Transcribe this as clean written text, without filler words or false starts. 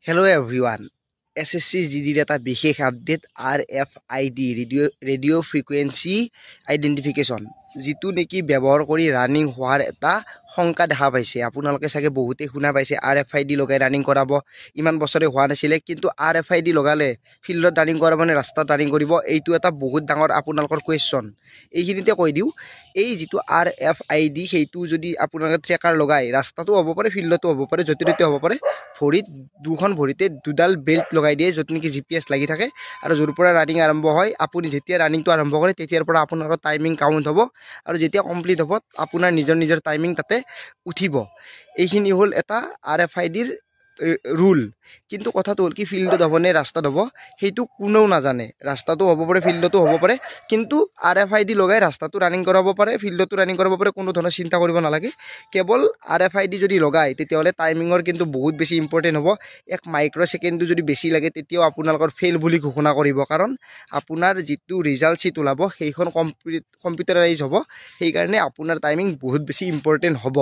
Hello everyone. SSC GDৰ এটা বিশেষ update RFID radio frequency identification যিটো নেকি ব্যৱহাৰ কৰি ৰানিং হোৱাৰ এটা সংকা দেখা পাইছে আপোনালোকে চাগে বহুতে শুনা পাইছে RFID লগাই ৰানিং কৰাব ইমান বছৰে হোৱা নাছিলে কিন্তু RFID লগালে ফিল্ডত ৰানিং কৰাব নে ৰাস্তাত ৰানিং কৰিব এইটো এটা বহুত ডাঙৰ আপোনালোকৰ কোৱেশ্চন এইখিনিতে কৈ দিও এই যিটো RFID সেইটো যদি আপোনালোকে ট্ৰেকাৰ লগাই ৰাস্তাটো হ'ব পাৰে ফিল্ডতো হ'ব পাৰে য'তে হ'ব পাৰে ভৰিত দুখন ভৰিতে দুডাল বেল্ট লগাই দিয়ে য'ত নেকি GPS লাগি থাকে আৰু যোৰ পৰা ৰানিং আৰম্ভ হয় আপুনি যেতিয়া ৰানিংটো আৰম্ভ কৰে তেতিয়াৰ পৰা আপোনাৰ টাইমিং কাউন্ট হ'ব আৰু যেতিয়া কমপ্লিট হ'ব আপোনাৰ নিজৰ টাইমিং তাতে উঠিব এইখিনি হ'ল এটা RFIDৰ ৰুল কিন্তু কথাটো হ'ল কি ফিল্ডত হ'ব নে ৰাস্তাত হ'ব সেইটো কোনেও নাজানে ৰাস্তাটো হ'ব পাৰে ফিল্ডতো হ'ব পাৰে কিন্তু RFID লগাই ৰাস্তাটো ৰানিং কৰাব পাৰে ফিল্ডতো ৰানিং কৰাব পাৰে কোনো ধৰণৰ চিন্তা কৰিব নালাগে কেৱল RFID যদি লগায় তেতিয়াহ'লে টাইমিঙৰ কিন্তু বহুত বেছি ইম্পৰ্টেণ্ট হ'ব এক মাইক্ৰ ছেকেণ্ডটো যদি বেছি লাগে তেতিয়াও আপোনালোকৰ ফেইল বুলি ঘোষণা কৰিব কাৰণ আপোনাৰ যিটো ৰিজাল্ট চিট ওলাব সেইখন কম্পিউটাৰাইজ হ'ব সেইকাৰণে আপোনাৰ টাইমিং বহুত বেছি ইম্পৰ্টেণ্ট হ'ব